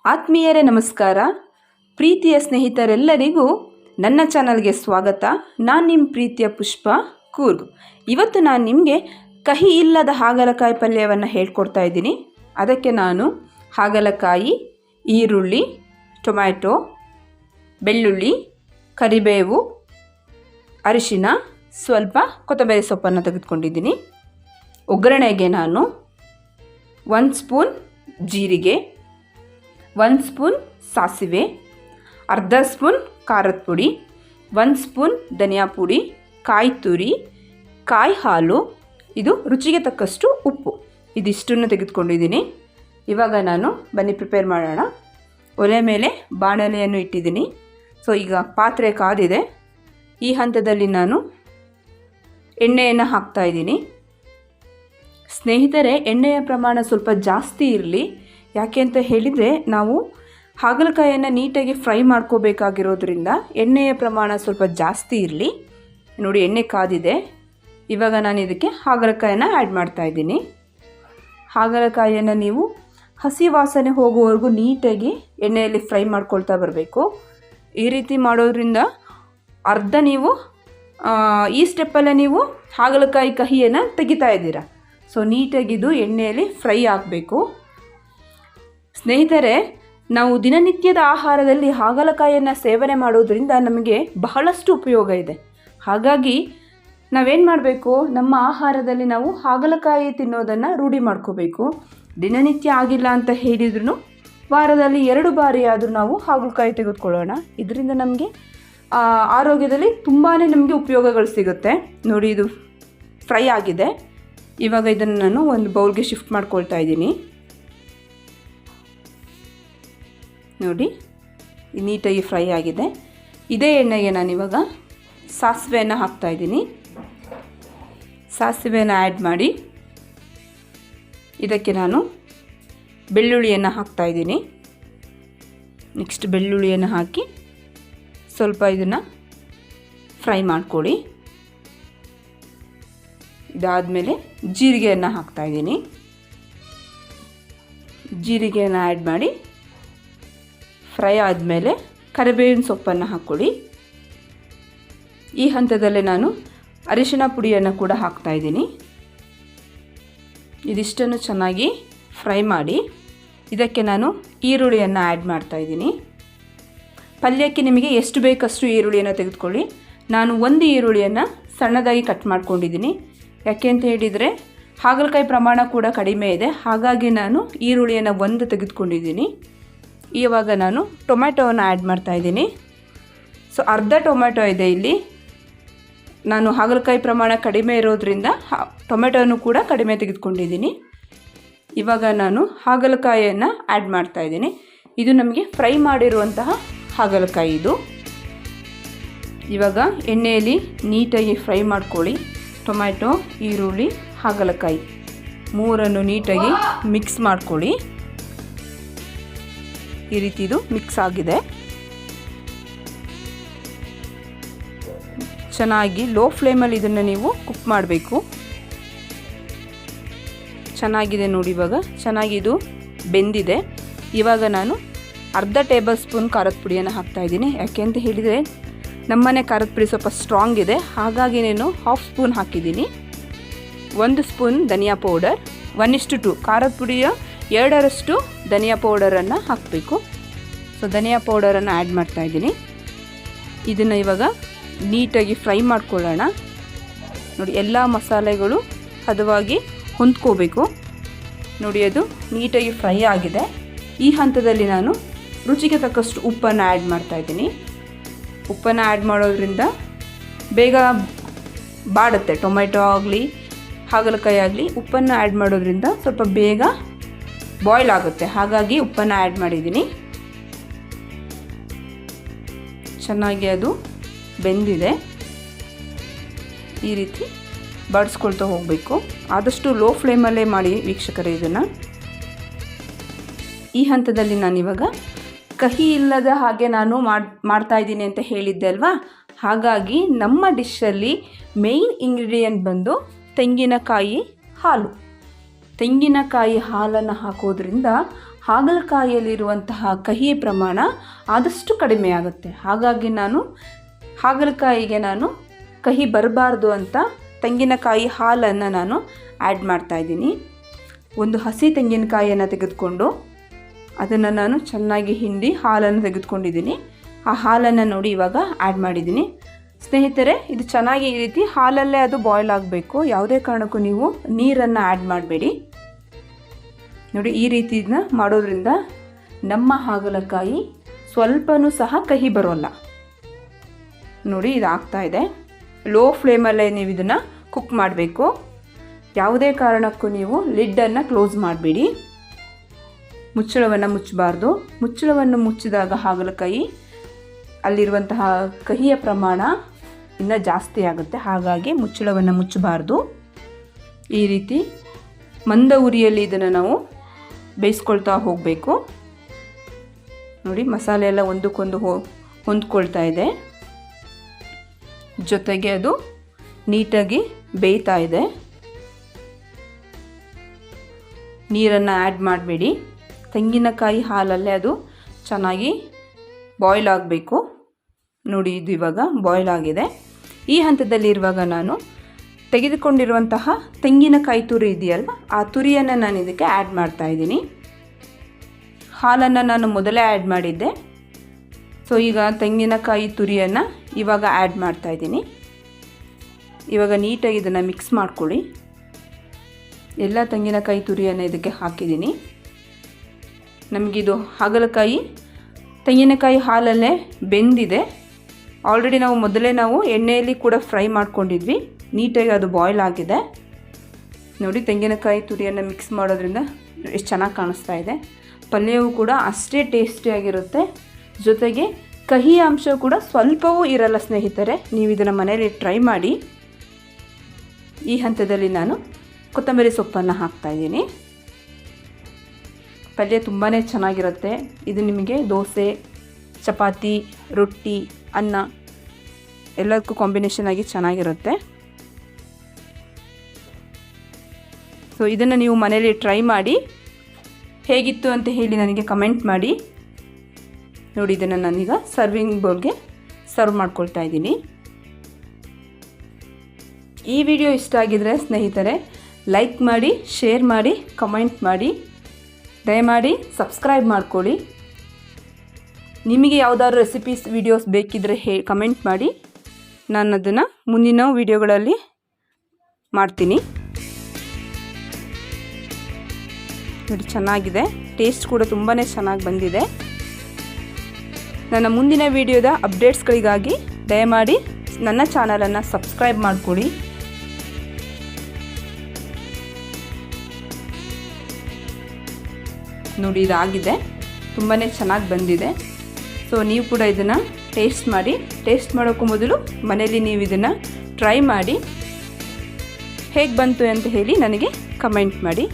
ಆತ್ಮೀಯರೇ ನಮಸ್ಕಾರ. ಪ್ರೀತಿಯ ಸ್ನೇಹಿತರೆಲ್ಲರಿಗೂ ನನ್ನ ಚಾನಲ್ಗೆ ಸ್ವಾಗತ. ನಾನು ನಿಮ್ಮ ಪ್ರೀತಿಯ ಪುಷ್ಪ ಕೂರ್ಗ್. ಇವತ್ತು ನಾನು ನಿಮಗೆ ಕಹಿ ಇಲ್ಲದ ಹಾಗಲಕಾಯಿ ಪಲ್ಯವನ್ನು ಹೇಳ್ಕೊಡ್ತಾ ಇದ್ದೀನಿ. ಅದಕ್ಕೆ ನಾನು ಹಾಗಲಕಾಯಿ, ಈರುಳ್ಳಿ, ಟೊಮ್ಯಾಟೊ, ಬೆಳ್ಳುಳ್ಳಿ, ಕರಿಬೇವು, ಅರಿಶಿನ, ಸ್ವಲ್ಪ ಕೊತ್ತಂಬರಿ ಸೊಪ್ಪನ್ನು ತೆಗೆದುಕೊಂಡಿದ್ದೀನಿ. ಒಗ್ಗರಣೆಗೆ ನಾನು 1 ಸ್ಪೂನ್ ಜೀರಿಗೆ, 1 ಸ್ಪೂನ್ ಸಾಸಿವೆ, ಅರ್ಧ ಸ್ಪೂನ್ ಖಾರದ ಪುಡಿ, 1 ಸ್ಪೂನ್ ಧನಿಯಾ ಪುಡಿ, ಕಾಯಿ ತುರಿ, ಕಾಯಿ ಹಾಲು, ಇದು ರುಚಿಗೆ ತಕ್ಕಷ್ಟು ಉಪ್ಪು, ಇದಿಷ್ಟನ್ನು ತೆಗೆದುಕೊಂಡಿದ್ದೀನಿ. ಇವಾಗ ನಾನು ಬನ್ನಿ ಪ್ರಿಪೇರ್ ಮಾಡೋಣ. ಒಲೆ ಮೇಲೆ ಬಾಣಲೆಯನ್ನು ಇಟ್ಟಿದ್ದೀನಿ. ಸೊ ಈಗ ಪಾತ್ರೆ ಕಾದಿದೆ. ಈ ಹಂತದಲ್ಲಿ ನಾನು ಎಣ್ಣೆಯನ್ನು ಹಾಕ್ತಾಯಿದ್ದೀನಿ. ಸ್ನೇಹಿತರೆ, ಎಣ್ಣೆಯ ಪ್ರಮಾಣ ಸ್ವಲ್ಪ ಜಾಸ್ತಿ ಇರಲಿ. ಯಾಕೆ ಅಂತ ಹೇಳಿದರೆ ನಾವು ಹಾಗಲಕಾಯಿಯನ್ನು ನೀಟಾಗಿ ಫ್ರೈ ಮಾಡ್ಕೋಬೇಕಾಗಿರೋದ್ರಿಂದ ಎಣ್ಣೆಯ ಪ್ರಮಾಣ ಸ್ವಲ್ಪ ಜಾಸ್ತಿ ಇರಲಿ. ನೋಡಿ, ಎಣ್ಣೆ ಕಾದಿದೆ. ಇವಾಗ ನಾನು ಇದಕ್ಕೆ ಹಾಗಲಕಾಯಿಯನ್ನು ಆ್ಯಡ್ ಮಾಡ್ತಾಯಿದ್ದೀನಿ. ಹಾಗಲಕಾಯಿಯನ್ನು ನೀವು ಹಸಿ ವಾಸನೆ ಹೋಗುವವರೆಗೂ ನೀಟಾಗಿ ಎಣ್ಣೆಯಲ್ಲಿ ಫ್ರೈ ಮಾಡ್ಕೊಳ್ತಾ ಬರಬೇಕು. ಈ ರೀತಿ ಮಾಡೋದ್ರಿಂದ ಅರ್ಧ ನೀವು ಈ ಸ್ಟೆಪ್ಪಲ್ಲೇ ನೀವು ಹಾಗಲಕಾಯಿ ಕಹಿಯನ್ನು ತೆಗಿತಾ ಇದ್ದೀರಾ. ಸೊ ನೀಟಾಗಿದು ಎಣ್ಣೆಯಲ್ಲಿ ಫ್ರೈ ಆಗಬೇಕು. ಸ್ನೇಹಿತರೆ, ನಾವು ದಿನನಿತ್ಯದ ಆಹಾರದಲ್ಲಿ ಹಾಗಲಕಾಯಿಯನ್ನು ಸೇವನೆ ಮಾಡೋದ್ರಿಂದ ನಮಗೆ ಬಹಳಷ್ಟು ಉಪಯೋಗ ಇದೆ. ಹಾಗಾಗಿ ನಾವೇನು ಮಾಡಬೇಕು, ನಮ್ಮ ಆಹಾರದಲ್ಲಿ ನಾವು ಹಾಗಲಕಾಯಿ ತಿನ್ನೋದನ್ನು ರೂಢಿ ಮಾಡ್ಕೋಬೇಕು. ದಿನನಿತ್ಯ ಆಗಿಲ್ಲ ಅಂತ ಹೇಳಿದ್ರೂ ವಾರದಲ್ಲಿ 2 ಬಾರಿ ಆದರೂ ನಾವು ಹಾಗಲಕಾಯಿ ತೆಗೆದುಕೊಳ್ಳೋಣ. ಇದರಿಂದ ನಮಗೆ ಆರೋಗ್ಯದಲ್ಲಿ ತುಂಬಾ ನಮಗೆ ಉಪಯೋಗಗಳು ಸಿಗುತ್ತೆ. ನೋಡಿ, ಇದು ಫ್ರೈ ಆಗಿದೆ. ಇವಾಗ ಇದನ್ನು ನಾನು ಒಂದು ಬೌಲ್ಗೆ ಶಿಫ್ಟ್ ಮಾಡ್ಕೊಳ್ತಾ ಇದ್ದೀನಿ. ನೋಡಿ, ನೀಟಾಗಿ ಫ್ರೈ ಆಗಿದೆ. ಇದೇ ಎಣ್ಣೆಗೆ ನಾನಿವಾಗ ಸಾಸಿವೆಯನ್ನು ಹಾಕ್ತಾಯಿದ್ದೀನಿ. ಸಾಸಿವೆಯನ್ನು ಆ್ಯಡ್ ಮಾಡಿ ಇದಕ್ಕೆ ನಾನು ಬೆಳ್ಳುಳ್ಳಿಯನ್ನು ಹಾಕ್ತಾಯಿದ್ದೀನಿ. ನೆಕ್ಸ್ಟ್ ಬೆಳ್ಳುಳ್ಳಿಯನ್ನು ಹಾಕಿ ಸ್ವಲ್ಪ ಇದನ್ನು ಫ್ರೈ ಮಾಡ್ಕೊಳ್ಳಿ. ಇದಾದಮೇಲೆ ಜೀರಿಗೆಯನ್ನು ಹಾಕ್ತಾಯಿದ್ದೀನಿ. ಜೀರಿಗೆಯನ್ನು ಆ್ಯಡ್ ಮಾಡಿ ಫ್ರೈ ಆದಮೇಲೆ ಕರಿಬೇವಿನ ಸೊಪ್ಪನ್ನು ಹಾಕ್ಕೊಳ್ಳಿ. ಈ ಹಂತದಲ್ಲೇ ನಾನು ಅರಿಶಿನ ಪುಡಿಯನ್ನು ಕೂಡ ಹಾಕ್ತಾಯಿದ್ದೀನಿ. ಇದಿಷ್ಟನ್ನು ಚೆನ್ನಾಗಿ ಫ್ರೈ ಮಾಡಿ ಇದಕ್ಕೆ ನಾನು ಈರುಳ್ಳಿಯನ್ನು ಆ್ಯಡ್ ಮಾಡ್ತಾಯಿದ್ದೀನಿ. ಪಲ್ಯಕ್ಕೆ ನಿಮಗೆ ಎಷ್ಟು ಬೇಕಷ್ಟು ಈರುಳ್ಳಿಯನ್ನು ತೆಗೆದುಕೊಳ್ಳಿ. ನಾನು 1 ಈರುಳ್ಳಿಯನ್ನು ಸಣ್ಣದಾಗಿ ಕಟ್ ಮಾಡ್ಕೊಂಡಿದ್ದೀನಿ. ಯಾಕೆ ಅಂತ ಹೇಳಿದರೆ ಹಾಗಲಕಾಯಿ ಪ್ರಮಾಣ ಕೂಡ ಕಡಿಮೆ ಇದೆ. ಹಾಗಾಗಿ ನಾನು ಈರುಳ್ಳಿಯನ್ನು 1 ತೆಗೆದುಕೊಂಡಿದ್ದೀನಿ. ಇವಾಗ ನಾನು ಟೊಮ್ಯಾಟೊವನ್ನು ಆ್ಯಡ್ ಮಾಡ್ತಾಯಿದ್ದೀನಿ. ಸೊ ಅರ್ಧ ಟೊಮ್ಯಾಟೊ ಇದೆ ಇಲ್ಲಿ. ನಾನು ಹಾಗಲಕಾಯಿ ಪ್ರಮಾಣ ಕಡಿಮೆ ಇರೋದ್ರಿಂದ ಟೊಮೆಟೊವನ್ನು ಕೂಡ ಕಡಿಮೆ ತೆಗೆದುಕೊಂಡಿದ್ದೀನಿ. ಇವಾಗ ನಾನು ಹಾಗಲಕಾಯಿಯನ್ನು ಆ್ಯಡ್ ಮಾಡ್ತಾಯಿದ್ದೀನಿ. ಇದು ನಮಗೆ ಫ್ರೈ ಮಾಡಿರುವಂತಹ ಹಾಗಲಕಾಯಿ ಇದು. ಇವಾಗ ಎಣ್ಣೆಯಲ್ಲಿ ನೀಟಾಗಿ ಫ್ರೈ ಮಾಡ್ಕೊಳ್ಳಿ. ಟೊಮ್ಯಾಟೊ, ಈರುಳ್ಳಿ, ಹಾಗಲಕಾಯಿ 3 ನೀಟಾಗಿ ಮಿಕ್ಸ್ ಮಾಡ್ಕೊಳ್ಳಿ. ಈ ರೀತಿ ಇದು ಮಿಕ್ಸ್ ಆಗಿದೆ. ಚೆನ್ನಾಗಿ ಲೋ ಫ್ಲೇಮಲ್ಲಿ ಇದನ್ನು ನೀವು ಕುಕ್ ಮಾಡಬೇಕು. ಚೆನ್ನಾಗಿದೆ ನೋಡಿ, ಇವಾಗ ಚೆನ್ನಾಗಿ ಇದು ಬೆಂದಿದೆ. ಇವಾಗ ನಾನು ಅರ್ಧ ಟೇಬಲ್ ಸ್ಪೂನ್ ಖಾರದ ಪುಡಿಯನ್ನು ಹಾಕ್ತಾಯಿದ್ದೀನಿ. ಯಾಕೆ ಅಂತ ಹೇಳಿದರೆ ನಮ್ಮನೆ ಖಾರದ ಪುಡಿ ಸ್ವಲ್ಪ ಸ್ಟ್ರಾಂಗ್ ಇದೆ. ಹಾಗಾಗಿ ನಾನು 1/2 ಸ್ಪೂನ್ ಹಾಕಿದ್ದೀನಿ. 1 ಸ್ಪೂನ್ ಧನಿಯಾ ಪೌಡರ್, 1:2 ಖಾರದ ಪುಡಿಯ 2ರಷ್ಟು ಧನಿಯಾ ಪೌಡರನ್ನು ಹಾಕಬೇಕು. ಸೊ ಧನಿಯಾ ಪೌಡರನ್ನು ಆ್ಯಡ್ ಮಾಡ್ತಾಯಿದ್ದೀನಿ. ಇದನ್ನು ಇವಾಗ ನೀಟಾಗಿ ಫ್ರೈ ಮಾಡ್ಕೊಳ್ಳೋಣ. ನೋಡಿ, ಎಲ್ಲ ಮಸಾಲೆಗಳು ಹದವಾಗಿ ಹೊಂದ್ಕೋಬೇಕು. ನೋಡಿ, ಅದು ನೀಟಾಗಿ ಫ್ರೈ ಆಗಿದೆ. ಈ ಹಂತದಲ್ಲಿ ನಾನು ರುಚಿಗೆ ತಕ್ಕಷ್ಟು ಉಪ್ಪನ್ನು ಆ್ಯಡ್ ಮಾಡ್ತಾಯಿದ್ದೀನಿ. ಉಪ್ಪನ್ನು ಆ್ಯಡ್ ಮಾಡೋದ್ರಿಂದ ಬೇಗ ಬಾಡುತ್ತೆ. ಟೊಮೆಟೊ ಆಗಲಿ ಹಾಗಲಕಾಯಿ ಆಗಲಿ ಉಪ್ಪನ್ನು ಆ್ಯಡ್ ಮಾಡೋದ್ರಿಂದ ಸ್ವಲ್ಪ ಬೇಗ ಬಾಯ್ಲ್ ಆಗುತ್ತೆ. ಹಾಗಾಗಿ ಉಪ್ಪನ್ನು ಆ್ಯಡ್ ಮಾಡಿದ್ದೀನಿ. ಚೆನ್ನಾಗಿ ಅದು ಬೆಂದಿದೆ. ಈ ರೀತಿ ಬಾಡಿಸ್ಕೊಳ್ತಾ ಹೋಗಬೇಕು. ಆದಷ್ಟು ಲೋ ಫ್ಲೇಮಲ್ಲೇ ಮಾಡಿ ವೀಕ್ಷಕರೇ ಇದನ್ನು. ಈ ಹಂತದಲ್ಲಿ ನಾನಿವಾಗ ಕಹಿ ಇಲ್ಲದ ಹಾಗೆ ನಾನು ಮಾಡ್ತಾಯಿದ್ದೀನಿ ಅಂತ ಹೇಳಿದ್ದೆ ಅಲ್ವಾ. ಹಾಗಾಗಿ ನಮ್ಮ ಡಿಶಲ್ಲಿ ಮೇಯ್ನ್ ಇಂಗ್ರೀಡಿಯೆಂಟ್ ಬಂದು ತೆಂಗಿನಕಾಯಿ ಹಾಲು. ತೆಂಗಿನಕಾಯಿ ಹಾಲನ್ನು ಹಾಕೋದ್ರಿಂದ ಹಾಗಲಕಾಯಿಯಲ್ಲಿರುವಂತಹ ಕಹಿ ಪ್ರಮಾಣ ಆದಷ್ಟು ಕಡಿಮೆ ಆಗುತ್ತೆ. ಹಾಗಾಗಿ ಹಾಗಲಕಾಯಿಗೆ ನಾನು ಕಹಿ ಬರಬಾರ್ದು ಅಂತ ತೆಂಗಿನಕಾಯಿ ಹಾಲನ್ನು ನಾನು ಆ್ಯಡ್ ಮಾಡ್ತಾಯಿದ್ದೀನಿ. ಒಂದು ಹಸಿ ತೆಂಗಿನಕಾಯಿಯನ್ನು ತೆಗೆದುಕೊಂಡು ಅದನ್ನು ನಾನು ಚೆನ್ನಾಗಿ ಹಿಂಡಿ ಹಾಲನ್ನು ತೆಗೆದುಕೊಂಡಿದ್ದೀನಿ. ಆ ಹಾಲನ್ನು ನೋಡಿ ಇವಾಗ ಆ್ಯಡ್ ಮಾಡಿದ್ದೀನಿ. ಸ್ನೇಹಿತರೆ, ಇದು ಚೆನ್ನಾಗಿ ಈ ರೀತಿ ಹಾಲಲ್ಲೇ ಅದು ಬಾಯ್ಲ್ ಆಗಬೇಕು. ಯಾವುದೇ ಕಾರಣಕ್ಕೂ ನೀವು ನೀರನ್ನು ಆ್ಯಡ್ ಮಾಡಬೇಡಿ. ನೋಡಿ, ಈ ರೀತಿ ಇದನ್ನ ಮಾಡೋದ್ರಿಂದ ನಮ್ಮ ಹಾಗಲಕಾಯಿ ಸ್ವಲ್ಪನೂ ಸಹ ಕಹಿ ಬರೋಲ್ಲ. ನೋಡಿ, ಇದು ಆಗ್ತಾಯಿದೆ. ಲೋ ಫ್ಲೇಮಲ್ಲೇ ನೀವು ಇದನ್ನು ಕುಕ್ ಮಾಡಬೇಕು. ಯಾವುದೇ ಕಾರಣಕ್ಕೂ ನೀವು ಲಿಡ್ಡನ್ನು ಕ್ಲೋಸ್ ಮಾಡಬೇಡಿ. ಮುಚ್ಚಳವನ್ನು ಮುಚ್ಚಬಾರ್ದು. ಮುಚ್ಚಳವನ್ನು ಮುಚ್ಚಿದಾಗ ಹಾಗಲಕಾಯಿ ಅಲ್ಲಿರುವಂತಹ ಕಹಿಯ ಪ್ರಮಾಣ ಇನ್ನೂ ಜಾಸ್ತಿ ಆಗುತ್ತೆ. ಹಾಗಾಗಿ ಮುಚ್ಚಳವನ್ನು ಮುಚ್ಚಬಾರ್ದು. ಈ ರೀತಿ ಮಂದ ಉರಿಯಲ್ಲಿ ಇದನ್ನು ನಾವು ಬೇಯಿಸ್ಕೊಳ್ತಾ ಹೋಗಬೇಕು. ನೋಡಿ, ಮಸಾಲೆ ಎಲ್ಲ ಒಂದಕ್ಕೊಂದು ಹೊಂದ್ಕೊಳ್ತಾ ಇದೆ. ಜೊತೆಗೆ ಅದು ನೀಟಾಗಿ ಬೇಯ್ತಾ ಇದೆ. ನೀರನ್ನು ಆ್ಯಡ್ ಮಾಡಬೇಡಿ. ತೆಂಗಿನಕಾಯಿ ಹಾಲಲ್ಲೇ ಅದು ಚೆನ್ನಾಗಿ ಬಾಯ್ಲ್ ಆಗಬೇಕು. ನೋಡಿ, ಇದು ಇವಾಗ ಬಾಯ್ಲ್ ಆಗಿದೆ. ಈ ಹಂತದಲ್ಲಿರುವಾಗ ನಾನು ತೆಗೆದುಕೊಂಡಿರುವಂತಹ ತೆಂಗಿನಕಾಯಿ ತುರಿ ಇದೆಯಲ್ಲ, ಆ ತುರಿಯನ್ನು ನಾನು ಇದಕ್ಕೆ ಆ್ಯಡ್ ಮಾಡ್ತಾಯಿದ್ದೀನಿ. ಹಾಲನ್ನು ನಾನು ಮೊದಲೇ ಆ್ಯಡ್ ಮಾಡಿದ್ದೆ. ಸೊ ಈಗ ತೆಂಗಿನಕಾಯಿ ತುರಿಯನ್ನು ಇವಾಗ ಆ್ಯಡ್ ಮಾಡ್ತಾಯಿದ್ದೀನಿ. ಇವಾಗ ನೀಟಾಗಿ ಇದನ್ನು ಮಿಕ್ಸ್ ಮಾಡ್ಕೊಳ್ಳಿ. ಎಲ್ಲ ತೆಂಗಿನಕಾಯಿ ತುರಿಯನ್ನು ಇದಕ್ಕೆ ಹಾಕಿದ್ದೀನಿ. ನಮಗಿದು ಹಾಗಲಕಾಯಿ ತೆಂಗಿನಕಾಯಿ ಹಾಲಲ್ಲೇ ಬೆಂದಿದೆ. ಆಲ್ರೆಡಿ ಮೊದಲೇ ನಾವು ಎಣ್ಣೆಯಲ್ಲಿ ಕೂಡ ಫ್ರೈ ಮಾಡ್ಕೊಂಡಿದ್ವಿ. ನೀಟಾಗಿ ಅದು ಬಾಯ್ಲ್ ಆಗಿದೆ. ನೋಡಿ, ತೆಂಗಿನಕಾಯಿ ತುರಿಯನ್ನು ಮಿಕ್ಸ್ ಮಾಡೋದ್ರಿಂದ ಎಷ್ಟು ಚೆನ್ನಾಗಿ ಕಾಣಿಸ್ತಾ ಇದೆ. ಪಲ್ಯವೂ ಕೂಡ ಅಷ್ಟೇ ಟೇಸ್ಟಿಯಾಗಿರುತ್ತೆ. ಜೊತೆಗೆ ಕಹಿ ಅಂಶ ಕೂಡ ಸ್ವಲ್ಪವೂ ಇರಲ್ಲ. ಸ್ನೇಹಿತರೆ, ನೀವು ಇದನ್ನು ಮನೆಯಲ್ಲಿ ಟ್ರೈ ಮಾಡಿ. ಈ ಹಂತದಲ್ಲಿ ನಾನು ಕೊತ್ತಂಬರಿ ಸೊಪ್ಪನ್ನು ಹಾಕ್ತಾಯಿದ್ದೀನಿ. ಪಲ್ಯ ತುಂಬಾ ಚೆನ್ನಾಗಿರುತ್ತೆ. ಇದು ನಿಮಗೆ ದೋಸೆ, ಚಪಾತಿ, ರೊಟ್ಟಿ, ಅನ್ನ ಎಲ್ಲದಕ್ಕೂ ಕಾಂಬಿನೇಷನ್ ಆಗಿ ಚೆನ್ನಾಗಿರುತ್ತೆ. ಸೊ ಇದನ್ನು ನೀವು ಮನೆಯಲ್ಲಿ ಟ್ರೈ ಮಾಡಿ ಹೇಗಿತ್ತು ಅಂತ ಹೇಳಿ ನನಗೆ ಕಮೆಂಟ್ ಮಾಡಿ. ನೋಡಿ, ಇದನ್ನು ನಾನೀಗ ಸರ್ವಿಂಗ್ ಬೌಲ್ಗೆ ಸರ್ವ್ ಮಾಡ್ಕೊಳ್ತಾ ಇದ್ದೀನಿ. ಈ ವಿಡಿಯೋ ಇಷ್ಟ ಆಗಿದರೆ ಸ್ನೇಹಿತರೆ ಲೈಕ್ ಮಾಡಿ, ಶೇರ್ ಮಾಡಿ, ಕಮೆಂಟ್ ಮಾಡಿ. ದಯಮಾಡಿ ಸಬ್ಸ್ಕ್ರೈಬ್ ಮಾಡ್ಕೊಳ್ಳಿ. ನಿಮಗೆ ಯಾವುದಾದ್ರು ರೆಸಿಪೀಸ್ ವಿಡಿಯೋಸ್ ಬೇಕಿದ್ದರೆ ಕಮೆಂಟ್ ಮಾಡಿ. ನಾನು ಅದನ್ನು ಮುಂದಿನ ವಿಡಿಯೋಗಳಲ್ಲಿ ಮಾಡ್ತೀನಿ. ನೋಡಿ, ಚೆನ್ನಾಗಿದೆ. ಟೇಸ್ಟ್ ಕೂಡ ತುಂಬಾ ಚೆನ್ನಾಗಿ ಬಂದಿದೆ. ನನ್ನ ಮುಂದಿನ ವಿಡಿಯೋದ ಅಪ್ಡೇಟ್ಸ್ಗಳಿಗಾಗಿ ದಯಮಾಡಿ ನನ್ನ ಚಾನಲನ್ನು ಸಬ್ಸ್ಕ್ರೈಬ್ ಮಾಡಿಕೊಳ್ಳಿ. ನೋಡಿ, ಇದಾಗಿದೆ. ತುಂಬಾ ಚೆನ್ನಾಗಿ ಬಂದಿದೆ. ಸೊ ನೀವು ಕೂಡ ಇದನ್ನು ಟೇಸ್ಟ್ ಮಾಡಿ. ಟೇಸ್ಟ್ ಮಾಡೋಕ್ಕೂ ಮೊದಲು ಮನೇಲಿ ನೀವು ಇದನ್ನು ಟ್ರೈ ಮಾಡಿ. ಹೇಗೆ ಬಂತು ಅಂತ ಹೇಳಿ ನನಗೆ ಕಮೆಂಟ್ ಮಾಡಿ.